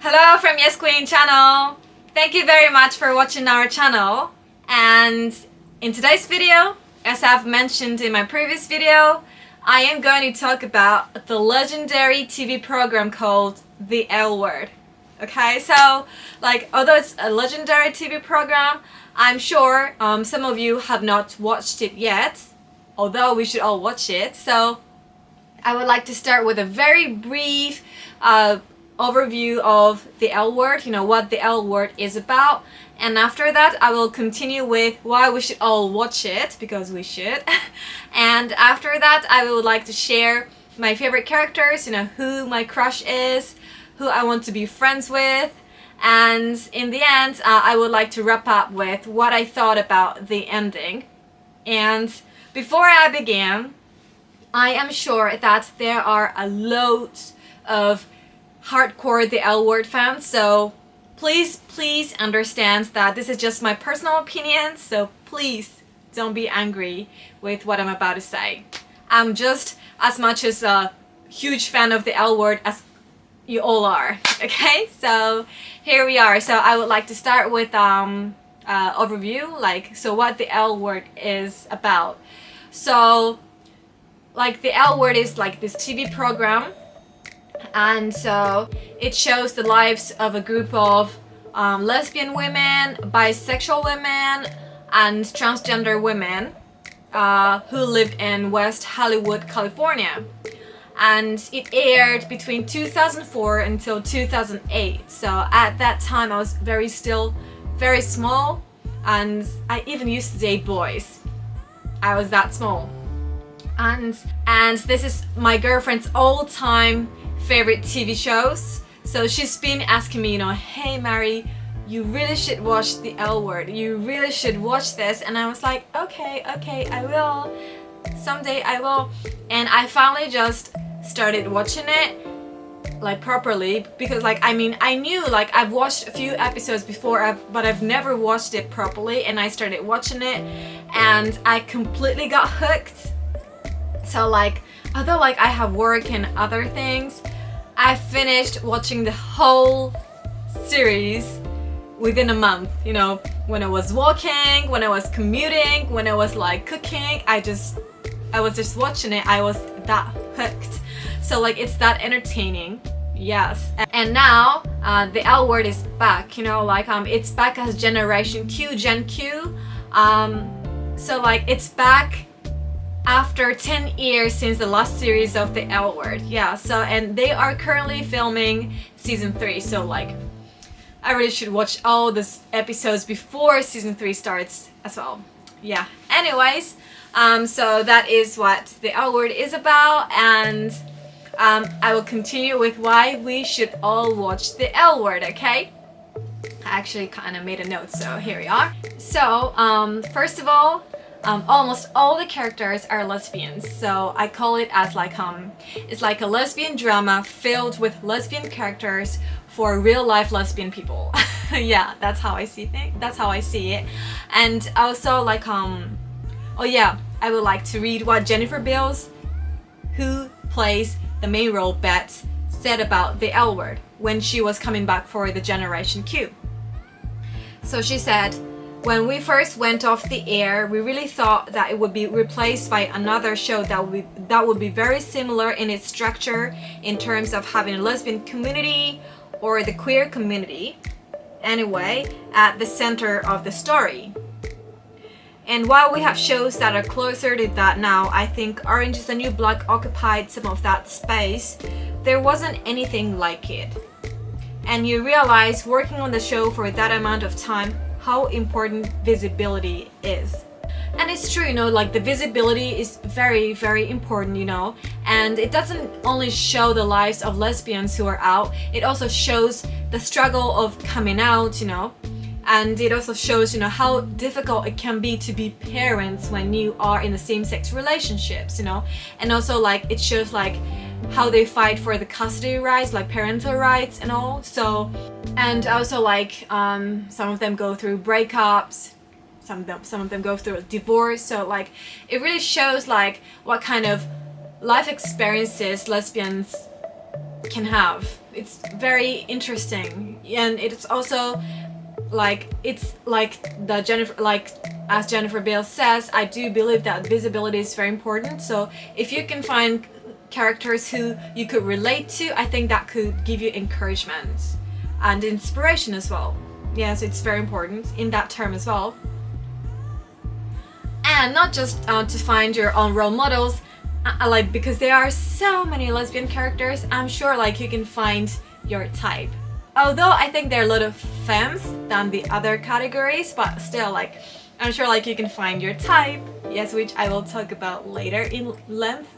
Hello from Yes Queen channel. Thank you very much for watching our channel. And in today's video, as I've mentioned in my previous video, I am going to talk about the legendary TV program called The L Word. Okay, so although it's a legendary TV program, I'm sure some of you have not watched it yet, although we should all watch it. So I would like to start with a very brief overview of the L Word, what the L Word is about. And after that, I will continue with why we should all watch it, because we should. And after that, I would like to share my favorite characters, who my crush is, who I want to be friends with. And in the end, I would like to wrap up with what I thought about the ending. And before I begin, I am sure that there are a lot of hardcore The L Word fans, so please understand that this is just my personal opinion, so please don't be angry with what I'm about to say. I'm just as much as a huge fan of The L Word as you all are, okay? So here we are. So I would like to start with overview, so what The L Word is about. So The L Word is this TV program, and so it shows the lives of a group of lesbian women, bisexual women, and transgender women who live in West Hollywood, California. And it aired between 2004 until 2008. So at that time I was very small, and I even used to date boys. I was that small. And this is my girlfriend's all-time favorite TV shows. So she's been asking me, hey Mary, you really should watch The L Word. You really should watch this. And I was like, okay, I will. Someday I will. And I finally just started watching it properly, because I knew I've watched a few episodes before, but I've never watched it properly, and I started watching it and I completely got hooked. So although I have work and other things, I finished watching the whole series within a month. When I was walking, when I was commuting, when I was cooking, I was just watching it. I was that hooked. So it's that entertaining. Yes. And now The L Word is back. It's back as Generation Q, Gen Q. So it's back after 10 years since the last series of The L Word. Yeah. So, and they are currently filming season 3. So I really should watch all these episodes before season 3 starts as well. Yeah. Anyways, so that is what The L Word is about, and I will continue with why we should all watch The L Word, okay? I actually kind of made a note, so here we are. So, first of all, almost all the characters are lesbians, so I call it as it's like a lesbian drama filled with lesbian characters for real-life lesbian people. Yeah, that's how I see things. That's how I see it. And also oh yeah, I would like to read what Jennifer Beals, who plays the main role Bet, said about The L Word when she was coming back for the Generation Q. So she said, when we first went off the air, we really thought that it would be replaced by another show that would be very similar in its structure in terms of having a lesbian community or the queer community, anyway, at the center of the story. And while we have shows that are closer to that now, I think Orange is the New Black occupied some of that space. There wasn't anything like it. And you realize working on the show for that amount of time how important visibility is. And it's true, the visibility is very, very important, and it doesn't only show the lives of lesbians who are out, it also shows the struggle of coming out, and it also shows, how difficult it can be to be parents when you are in the same-sex relationships, and also it shows how they fight for the custody rights, parental rights and all. So, and also some of them go through breakups, some of them go through a divorce. So it really shows what kind of life experiences lesbians can have, it's very interesting, and it's also like the Jennifer, like as Jennifer Bale says, I do believe that visibility is very important. So if you can find characters who you could relate to, I think that could give you encouragement and inspiration as well. Yes, it's very important in that term as well. And not just to find your own role models, like because there are so many lesbian characters, I'm sure like you can find your type. Although I think there are a lot of femmes than the other categories, but still like I'm sure like you can find your type. Yes, which I will talk about later in length.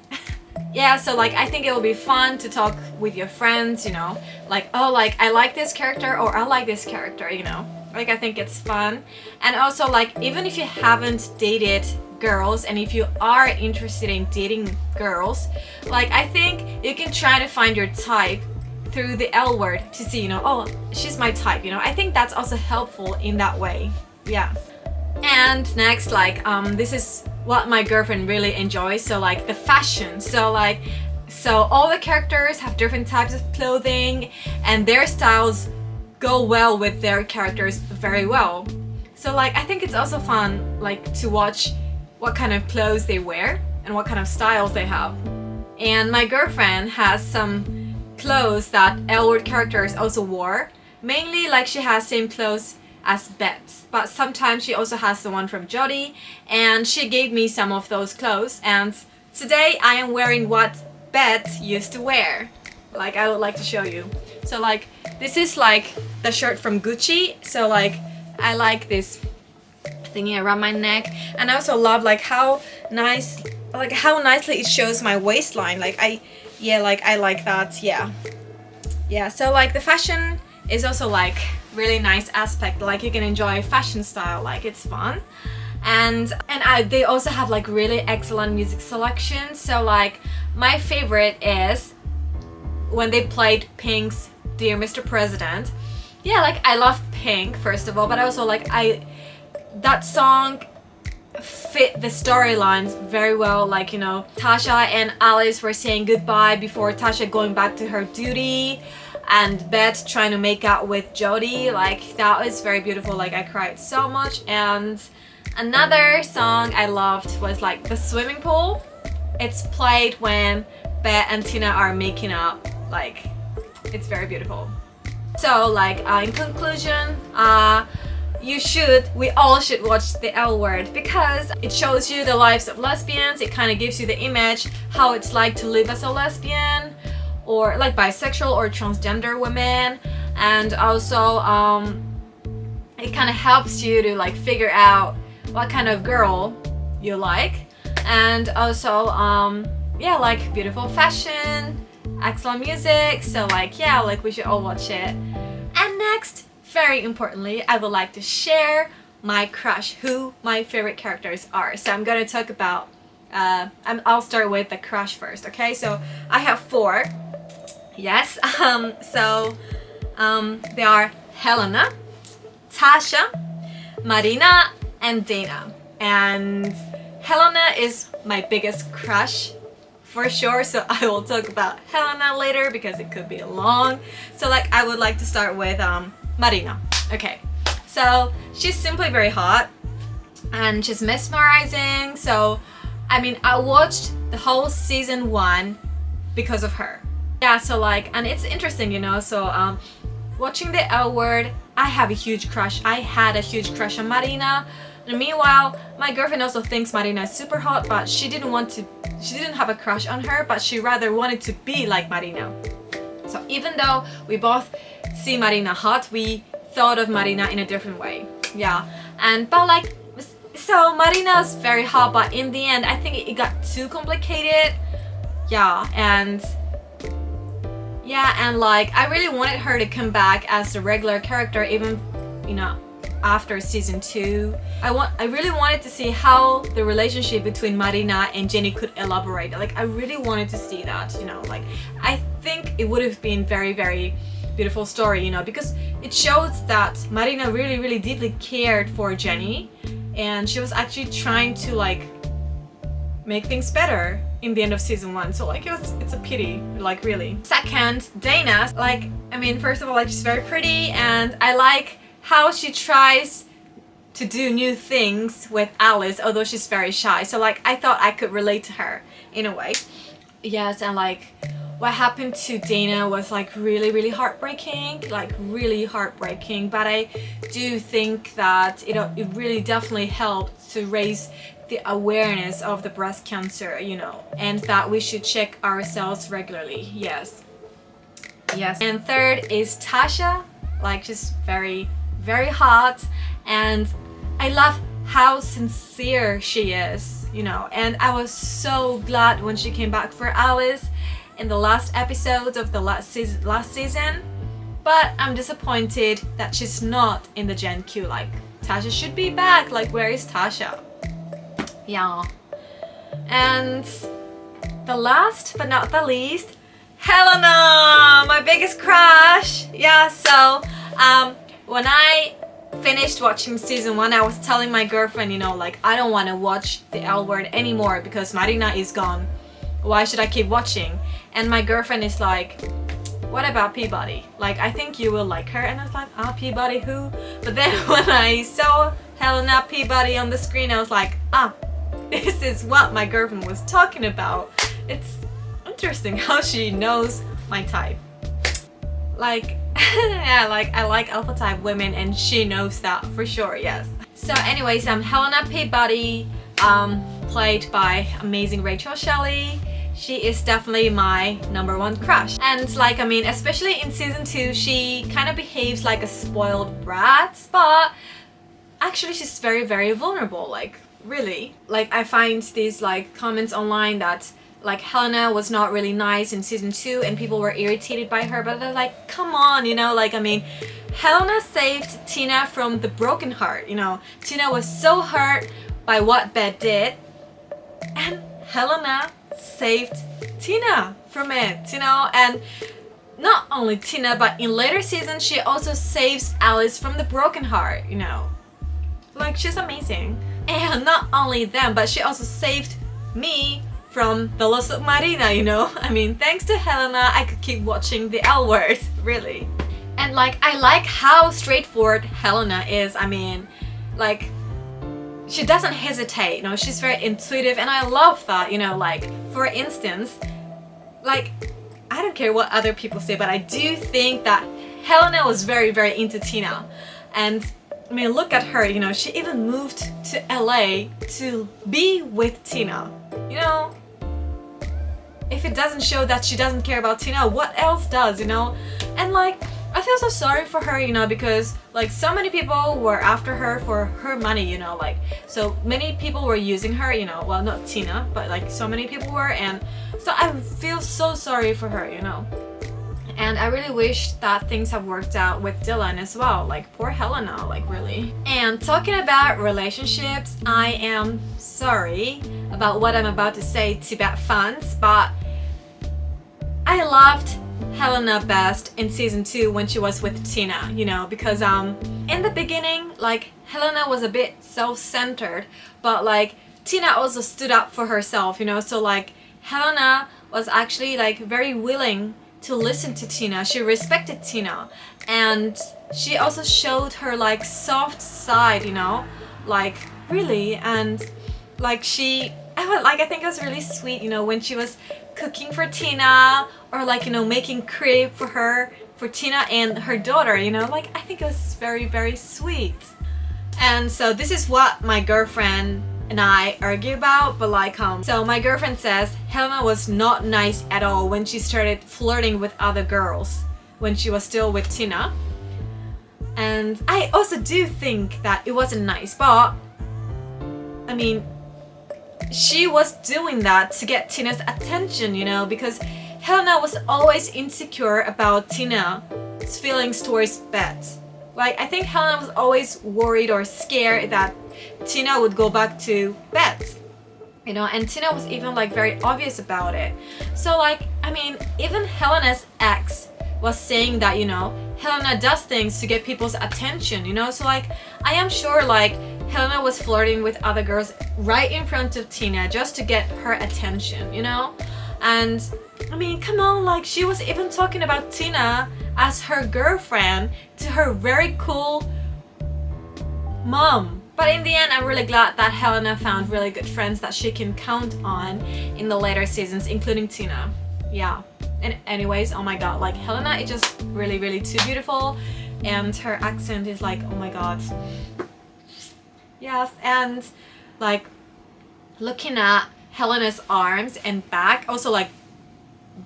Yeah, so like I think it will be fun to talk with your friends, you know, like, oh, like I like this character or I like this character, you know, like I think it's fun. And also like even if you haven't dated girls and if you are interested in dating girls, like I think you can try to find your type through the L word to see, you know, oh, she's my type, you know. I think that's also helpful in that way. Yeah. And next, like this is what my girlfriend really enjoys, so like the fashion. So all the characters have different types of clothing and their styles go well with their characters very well. So like I think it's also fun like to watch what kind of clothes they wear and what kind of styles they have. And my girlfriend has some clothes that L word characters also wore. Mainly like she has same clothes as Beth, but sometimes she also has the one from Jodie, and she gave me some of those clothes, and today I am wearing what Beth used to wear. Like I would like to show you. So like this is like the shirt from Gucci, so like I like this thingy around my neck, and I also love like how nicely it shows my waistline. Like I like that. Yeah, so like the fashion is also like really nice aspect, like you can enjoy fashion style, like it's fun. And they also have like really excellent music selection. So like my favorite is when they played Pink's Dear Mr. President. Yeah, like I love Pink first of all, but also like that song fit the storylines very well. Like, you know, Tasha and Alice were saying goodbye before Tasha going back to her duty, and Beth trying to make out with Jodie. Like that was very beautiful, like I cried so much. And another song I loved was like The Swimming Pool. It's played when Beth and Tina are making up. Like it's very beautiful. So like in conclusion, we all should watch the L word because it shows you the lives of lesbians. It kind of gives you the image how it's like to live as a lesbian or like bisexual or transgender women, and also it kind of helps you to like figure out what kind of girl you like, and also yeah, like beautiful fashion, excellent music. So like yeah, like we should all watch it. And next, very importantly, I would like to share my crush, who my favorite characters are. So I'm gonna talk about I'll start with the crush first, okay? So I have 4. Yes, they are Helena, Tasha, Marina, and Dana. And Helena is my biggest crush for sure, so I will talk about Helena later because it could be long. So like I would like to start with Marina. Okay, so she's simply very hot and she's mesmerizing. So I mean, I watched the whole season 1 because of her. Yeah, so like, and it's interesting, you know, so watching the L word, I had a huge crush on Marina. And meanwhile, my girlfriend also thinks Marina is super hot, but she didn't have a crush on her, but she rather wanted to be like Marina. So even though we both see Marina hot, we thought of Marina in a different way. Yeah, but like, so Marina's very hot, but in the end, I think it got too complicated. Yeah, and like I really wanted her to come back as a regular character, even, you know, after season 2. I really wanted to see how the relationship between Marina and Jenny could elaborate. Like I really wanted to see that, you know, like I think it would have been very, very beautiful story, you know, because it shows that Marina really, really deeply cared for Jenny, and she was actually trying to like make things better in the end of season 1, so like it's a pity, like really. Second, Dana, like I mean, first of all, like she's very pretty, and I like how she tries to do new things with Alice, although she's very shy. So like I thought I could relate to her in a way. Yes, and like what happened to Dana was like really heartbreaking, like really heartbreaking, but I do think that it really definitely helped to raise the awareness of the breast cancer, you know, and that we should check ourselves regularly. Yes. And third is Tasha, like just very hot, and I love how sincere she is, you know, and I was so glad when she came back for Alice in the last episode of the last season, but I'm disappointed that she's not in the Gen Q. Like Tasha should be back, like where is Tasha? Yeah. And the last but not the least, Helena, my biggest crush. Yeah, so when I finished watching season 1, I was telling my girlfriend, you know, like I don't want to watch the L Word anymore because Marina is gone. Why should I keep watching? And my girlfriend is like, what about Peabody? Like I think you will like her. And I was like, Peabody who? But then when I saw Helena Peabody on the screen, I was like, this is what my girlfriend was talking about. It's interesting how she knows my type. Like, yeah, like I like alpha type women and she knows that for sure, yes. So anyways, Helena Peabody, played by amazing Rachel Shelley. She is definitely my #1 crush. And like, I mean, especially in season 2, she kind of behaves like a spoiled brat, but actually she's very vulnerable, like really. Like I find these like comments online that like Helena was not really nice in season 2 and people were irritated by her, but they're like, come on, you know, like I mean, Helena saved Tina from the broken heart, you know. Tina was so hurt by what Beth did, and Helena saved Tina from it, you know. And not only Tina, but in later seasons she also saves Alice from the broken heart, you know. Like she's amazing. And not only them, but she also saved me from the loss of Marina, you know. I mean, thanks to Helena, I could keep watching the L Word, really. And like, I like how straightforward Helena is. I mean, like, she doesn't hesitate, you know, she's very intuitive, and I love that, you know. Like, for instance, like, I don't care what other people say, but I do think that Helena was very into Tina. And I mean, look at her, you know, she even moved to LA to be with Tina, you know. If it doesn't show that she doesn't care about Tina, what else does, you know? And like, I feel so sorry for her, you know, because like so many people were after her for her money, you know, like so many people were using her, you know, well, not Tina, but like so many people were, and so I feel so sorry for her, you know. And I really wish that things have worked out with Dylan as well, like poor Helena, like really. And talking about relationships, I am sorry about what I'm about to say to Tibet fans, but I loved Helena best in season 2 when she was with Tina, you know, because in the beginning, like Helena was a bit self-centered, but like Tina also stood up for herself, you know. So like Helena was actually like very willing to listen to Tina. She respected Tina, and she also showed her like soft side, you know, like really. And like I think it was really sweet, you know, when she was cooking for Tina, or like, you know, making crepe for Tina and her daughter, you know. Like I think it was very sweet. And so this is what my girlfriend and I argue about, but like so my girlfriend says Helena was not nice at all when she started flirting with other girls when she was still with Tina. And I also do think that it wasn't nice, but I mean, she was doing that to get Tina's attention, you know, because Helena was always insecure about Tina's feelings towards Beth. Like, I think Helena was always worried or scared that Tina would go back to Beth, you know, and Tina was even like very obvious about it. So like, I mean, even Helena's ex was saying that, you know, Helena does things to get people's attention, you know. So like, I am sure like Helena was flirting with other girls right in front of Tina just to get her attention, you know? And I mean, come on, like she was even talking about Tina as her girlfriend to her very cool mom. But in the end, I'm really glad that Helena found really good friends that she can count on in the later seasons, including Tina. Yeah. And anyways, oh my god, like Helena is just really, really too beautiful, and her accent is like, oh my god. Yes, and like looking at Helena's arms and back, also like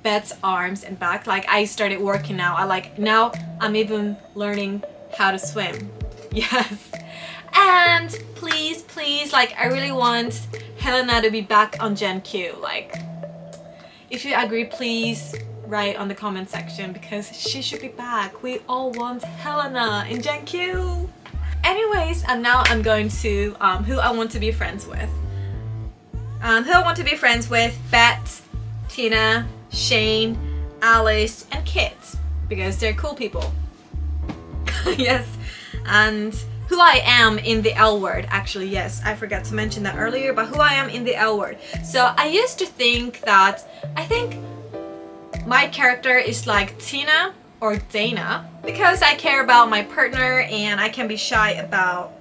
Beth's arms and back, like I started working now. Now I'm even learning how to swim. Yes. And please, like I really want Helena to be back on Gen Q. Like, if you agree, please write on the comment section because she should be back. We all want Helena in Gen Q. Anyways, and now I'm going to who I want to be friends with. Who I want to be friends with: Beth, Tina, Shane, Alice, and Kit, because they're cool people. Yes, and who I am in the L word, actually, yes, I forgot to mention that earlier, but who I am in the L word. So I used to think that, I think my character is like Tina or Dana, because I care about my partner and I can be shy about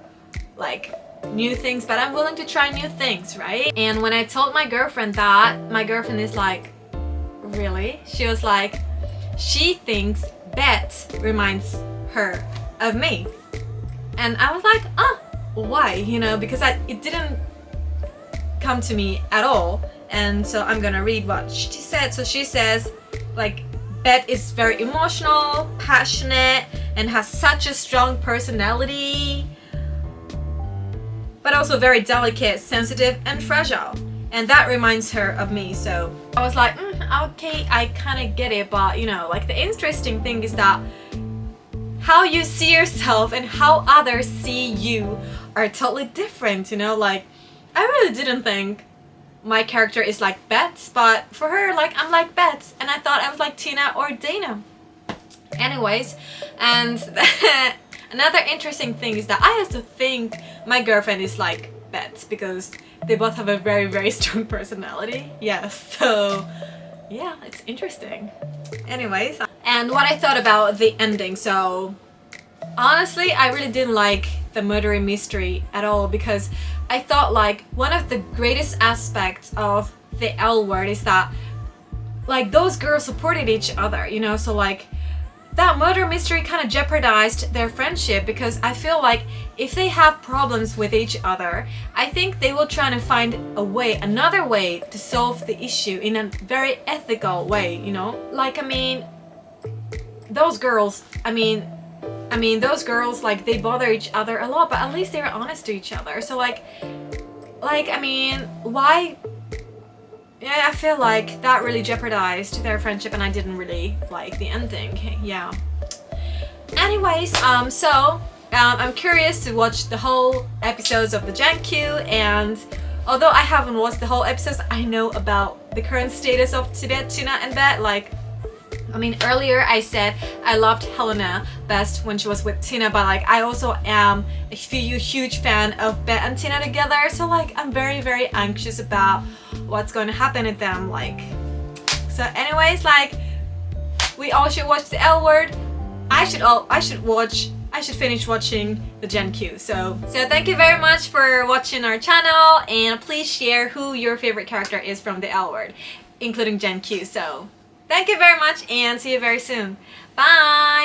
like new things, but I'm willing to try new things, right? And when I told my girlfriend that, my girlfriend is like, really? She was like, she thinks Beth reminds her of me. And I was like, why? You know, because it didn't come to me at all. And so I'm gonna read what she said. So she says, like, Beth is very emotional, passionate, and has such a strong personality, but also very delicate, sensitive, and fragile. And that reminds her of me. So I was like, okay, I kind of get it, but you know, like the interesting thing is that how you see yourself and how others see you are totally different, you know? Like, I really didn't think my character is like Beth, but for her, like, I'm like Beth, and I thought I was like Tina or Dana. Anyways, and another interesting thing is that I used to think my girlfriend is like Beth because they both have a very, very strong personality. Yes, so yeah, it's interesting. Anyways, and what I thought about the ending. So honestly, I really didn't like the murder mystery at all, because I thought like one of the greatest aspects of the L word is that like those girls supported each other, you know? So like that murder mystery kind of jeopardized their friendship, because I feel like if they have problems with each other, I think they will try to find a way, another way to solve the issue in a very ethical way, you know? Like, I mean, those girls, those girls, like, they bother each other a lot, but at least they're honest to each other. So like, I mean, why? Yeah, I feel like that really jeopardized their friendship, and I didn't really like the ending. Yeah. Anyways, I'm curious to watch the whole episodes of the Gen Q, and although I haven't watched the whole episodes, I know about the current status of Tina and Beth. Like, I mean, earlier I said I loved Helena best when she was with Tina, but like I also am a huge fan of Beth and Tina together. So like I'm very, very anxious about what's going to happen with them. Like, so anyways, like we all should watch the L word. I should finish watching the Gen Q. So thank you very much for watching our channel, and please share who your favorite character is from the L word, including Gen Q. So thank you very much, and see you very soon. Bye!